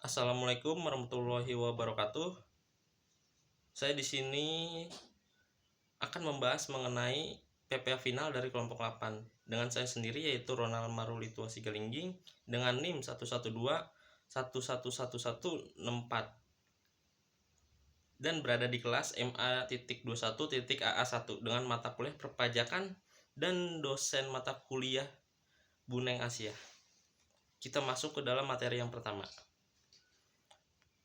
Assalamualaikum warahmatullahi wabarakatuh. Saya di sini akan membahas mengenai PPA final dari kelompok 8 dengan saya sendiri, yaitu Ronald Marulito Sigalingging dengan NIM 112111164 dan berada di kelas MA.21.AA1 dengan mata kuliah perpajakan dan dosen mata kuliah Buneng Asia. Kita masuk ke dalam materi yang pertama.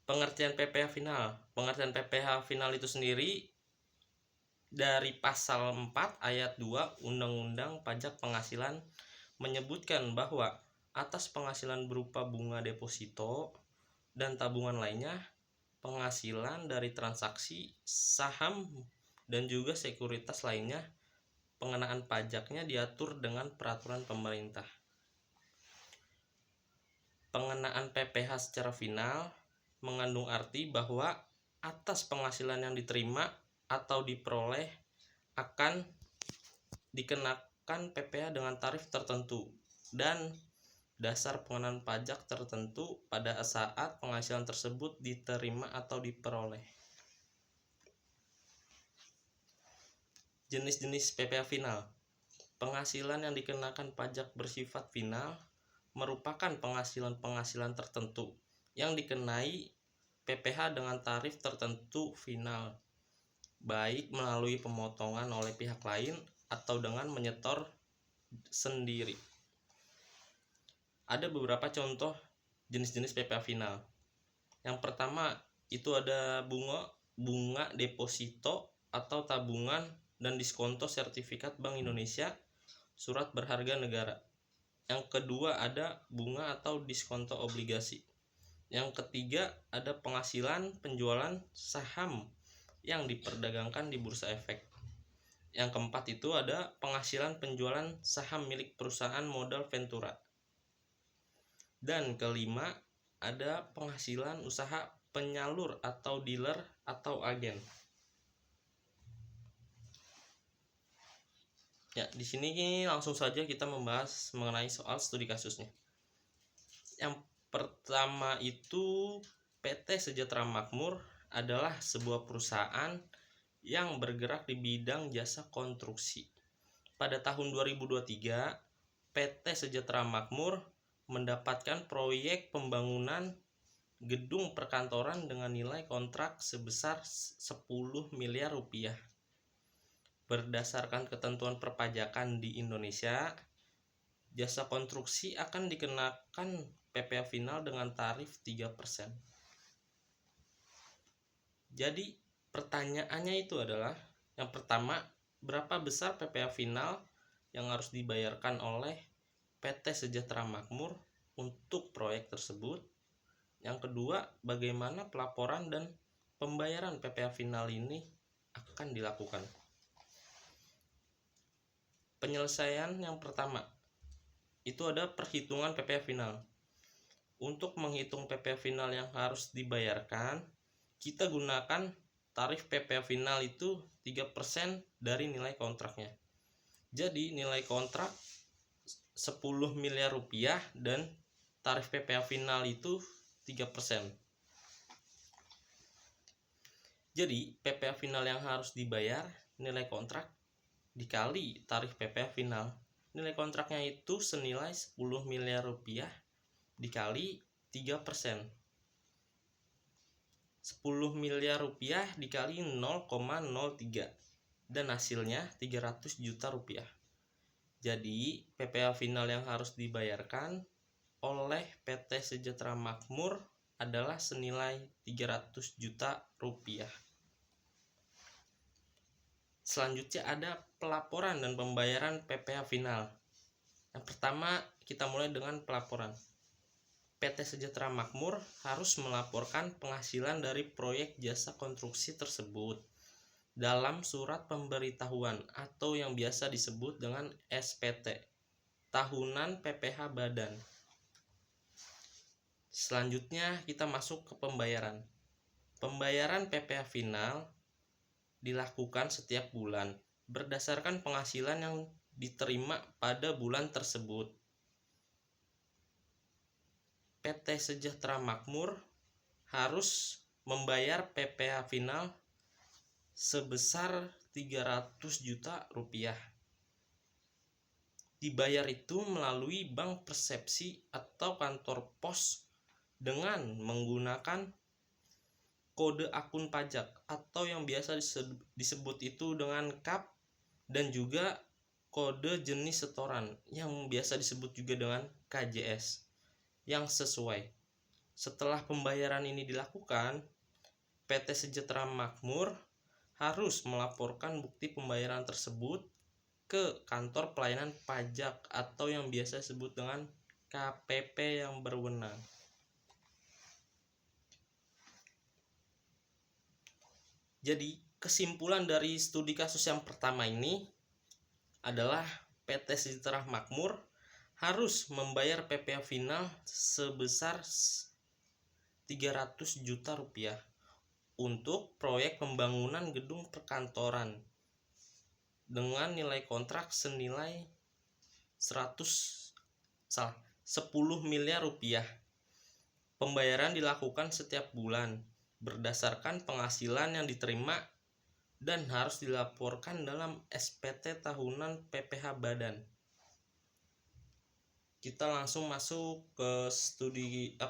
Pengertian PPh final. Pengertian PPh final itu sendiri dari pasal 4 ayat 2 Undang-Undang Pajak Penghasilan menyebutkan bahwa atas penghasilan berupa bunga deposito dan tabungan lainnya, penghasilan dari transaksi saham dan juga sekuritas lainnya, pengenaan pajaknya diatur dengan peraturan pemerintah. Pengenaan PPh secara final mengandung arti bahwa atas penghasilan yang diterima atau diperoleh akan dikenakan PPh dengan tarif tertentu dan dasar pengenaan pajak tertentu pada saat penghasilan tersebut diterima atau diperoleh. Jenis-jenis PPh final. Penghasilan yang dikenakan pajak bersifat final merupakan penghasilan tertentu yang dikenai PPh dengan tarif tertentu final, baik melalui pemotongan oleh pihak lain atau dengan menyetor sendiri. Ada beberapa contoh jenis-jenis PPh final. Yang pertama itu ada bunga deposito atau tabungan dan diskonto sertifikat Bank Indonesia, surat berharga negara. Yang kedua ada bunga atau diskonto obligasi. Yang ketiga ada penghasilan penjualan saham yang diperdagangkan di bursa efek. Yang keempat itu ada penghasilan penjualan saham milik perusahaan modal Ventura. Dan kelima ada penghasilan usaha penyalur atau dealer atau agen. Ya, di sini langsung saja kita membahas mengenai soal studi kasusnya. Yang pertama itu PT Sejahtera Makmur adalah sebuah perusahaan yang bergerak di bidang jasa konstruksi. Pada tahun 2023, PT Sejahtera Makmur mendapatkan proyek pembangunan gedung perkantoran dengan nilai kontrak sebesar 10 miliar rupiah. Berdasarkan ketentuan perpajakan di Indonesia, jasa konstruksi akan dikenakan PPh final dengan tarif 3%. Jadi pertanyaannya itu adalah, yang pertama, berapa besar PPh final yang harus dibayarkan oleh PT Sejahtera Makmur untuk proyek tersebut? Yang kedua, bagaimana pelaporan dan pembayaran PPh final ini akan dilakukan? Penyelesaian yang pertama itu ada perhitungan PPh final. Untuk menghitung PPh final yang harus dibayarkan, kita gunakan tarif PPh final itu 3% dari nilai kontraknya. Jadi nilai kontrak 10 miliar rupiah dan tarif PPh final itu 3%. Jadi PPh final yang harus dibayar nilai kontrak dikali tarif PPh final. Nilai kontraknya itu senilai 10 miliar rupiah dikali 3%. 10 miliar rupiah dikali 0,03 dan hasilnya 300 juta rupiah. Jadi PPh final yang harus dibayarkan oleh PT Sejahtera Makmur adalah senilai 300 juta rupiah. Selanjutnya ada pelaporan dan pembayaran PPh final. Yang pertama kita mulai dengan pelaporan. PT Sejahtera Makmur harus melaporkan penghasilan dari proyek jasa konstruksi tersebut dalam surat pemberitahuan atau yang biasa disebut dengan SPT, tahunan PPh badan. Selanjutnya kita masuk ke pembayaran. Pembayaran PPh final dilakukan setiap bulan berdasarkan penghasilan yang diterima pada bulan tersebut. PT Sejahtera Makmur harus membayar PPh final sebesar 300 juta rupiah. Dibayar itu melalui bank persepsi atau kantor pos dengan menggunakan kode akun pajak atau yang biasa disebut itu dengan KAP, dan juga kode jenis setoran yang biasa disebut juga dengan KJS yang sesuai. Setelah pembayaran ini dilakukan, PT Sejahtera Makmur harus melaporkan bukti pembayaran tersebut ke kantor pelayanan pajak atau yang biasa disebut dengan KPP yang berwenang. Jadi, kesimpulan dari studi kasus yang pertama ini adalah PT Sejahtera Makmur harus membayar PPh final sebesar 300 juta rupiah untuk proyek pembangunan gedung perkantoran dengan nilai kontrak senilai 10 miliar rupiah. Pembayaran dilakukan setiap bulan berdasarkan penghasilan yang diterima dan harus dilaporkan dalam SPT tahunan PPh Badan. Kita langsung masuk ke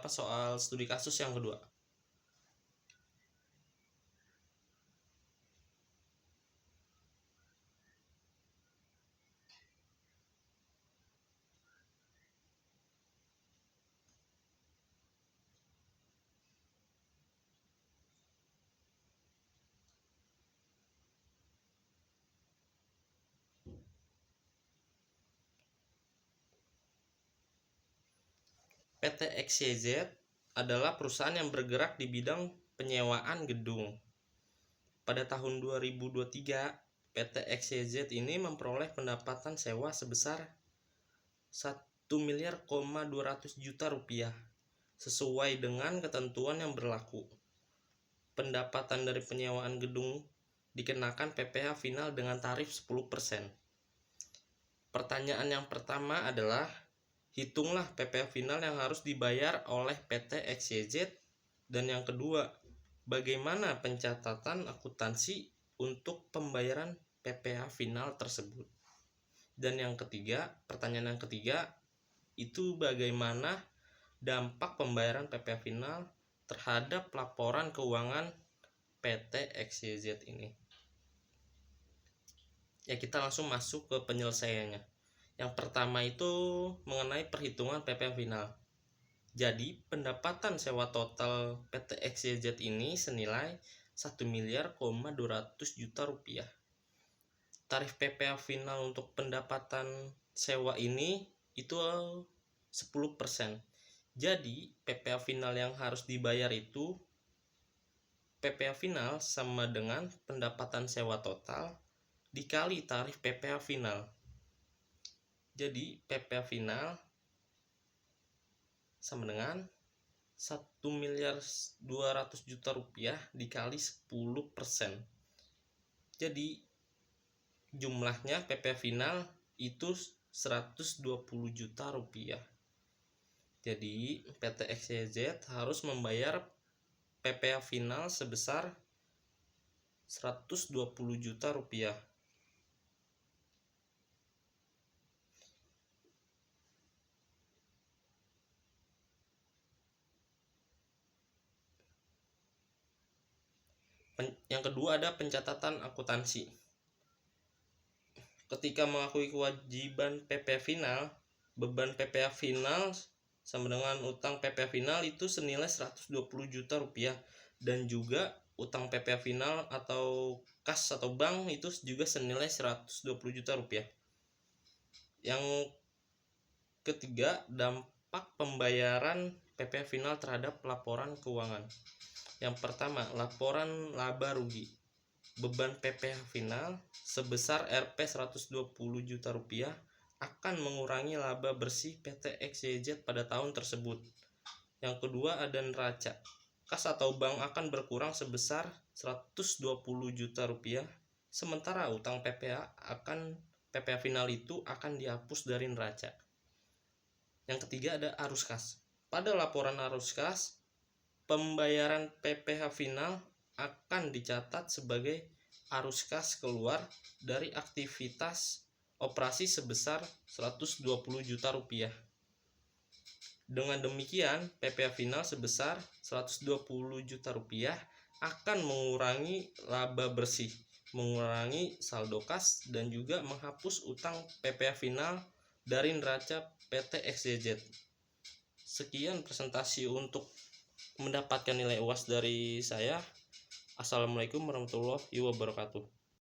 soal studi kasus yang kedua. PT XYZ adalah perusahaan yang bergerak di bidang penyewaan gedung. Pada tahun 2023, PT XYZ ini memperoleh pendapatan sewa sebesar 1.200.000.000 juta rupiah sesuai dengan ketentuan yang berlaku. Pendapatan dari penyewaan gedung dikenakan PPh final dengan tarif 10%. Pertanyaan yang pertama adalah, hitunglah PPh final yang harus dibayar oleh PT XYZ. Dan yang kedua, bagaimana pencatatan akuntansi untuk pembayaran PPh final tersebut. Dan yang ketiga, pertanyaan yang ketiga, itu bagaimana dampak pembayaran PPh final terhadap laporan keuangan PT XYZ ini. Ya, kita langsung masuk ke penyelesaiannya. Yang pertama itu mengenai perhitungan PPh final. Jadi, pendapatan sewa total PT XYZ ini senilai 1.200.000.000 juta rupiah. Tarif PPh final untuk pendapatan sewa ini itu 10%. Jadi, PPh final yang harus dibayar itu PPh final sama dengan pendapatan sewa total dikali tarif PPh final. Jadi PPh final sama dengan 1.200.000.000 juta rupiah dikali 10%. Jadi jumlahnya PPh final itu 120 juta rupiah. Jadi PT XYZ harus membayar PPh final sebesar 120 juta rupiah. Yang kedua ada pencatatan akuntansi. Ketika mengakui kewajiban PPh final, beban PPh final sama dengan utang PPh final itu senilai 120 juta rupiah, dan juga utang PPh final atau kas atau bank itu juga senilai 120 juta rupiah. Yang ketiga, dampak pembayaran PPh final terhadap laporan keuangan. Yang pertama, laporan laba rugi. Beban PPh final sebesar Rp 120 juta rupiah akan mengurangi laba bersih PT XYZ pada tahun tersebut. Yang kedua ada neraca. Kas atau bank akan berkurang sebesar 120 juta rupiah, sementara utang PPh final itu akan dihapus dari neraca. Yang ketiga ada arus kas. Pada laporan arus kas, pembayaran PPh final akan dicatat sebagai arus kas keluar dari aktivitas operasi sebesar 120 juta rupiah. Dengan demikian, PPh final sebesar 120 juta rupiah akan mengurangi laba bersih, mengurangi saldo kas, dan juga menghapus utang PPh final dari neraca PT XYZ. Sekian presentasi untuk mendapatkan nilai UAS dari saya. Assalamualaikum warahmatullahi wabarakatuh.